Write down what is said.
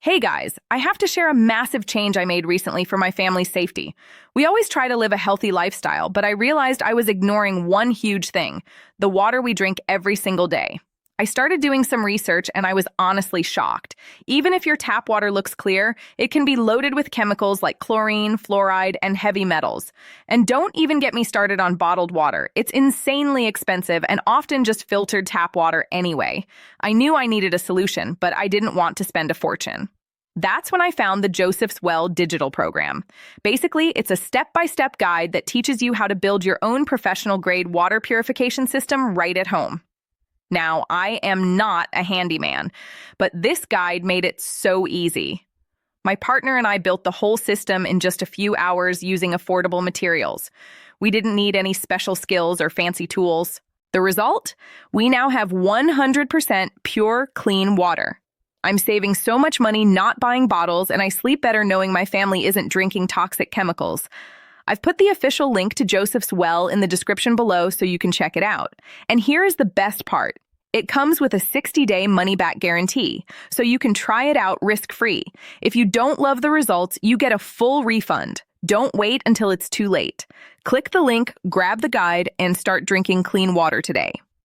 Hey guys, I have to share a massive change I made recently for my family's safety. We always try to live a healthy lifestyle, but I realized I was ignoring one huge thing: the water we drink every single day. I started doing some research and I was honestly shocked. Even if your tap water looks clear, it can be loaded with chemicals like chlorine, fluoride, and heavy metals. And don't even get me started on bottled water. It's insanely expensive and often just filtered tap water anyway. I knew I needed a solution, but I didn't want to spend a fortune. That's when I found the Joseph's Well digital program. Basically, it's a step-by-step guide that teaches you how to build your own professional-grade water purification system right at home. Now, I am not a handyman, but this guide made it so easy. My partner and I built the whole system in just a few hours using affordable materials. We didn't need any special skills or fancy tools. The result? We now have 100% pure, clean water. I'm saving so much money not buying bottles, and I sleep better knowing my family isn't drinking toxic chemicals. I've put the official link to Joseph's Well in the description below so you can check it out. And here is the best part. It comes with a 60-day money-back guarantee, so you can try it out risk-free. If you don't love the results, you get a full refund. Don't wait until it's too late. Click the link, grab the guide, and start drinking clean water today.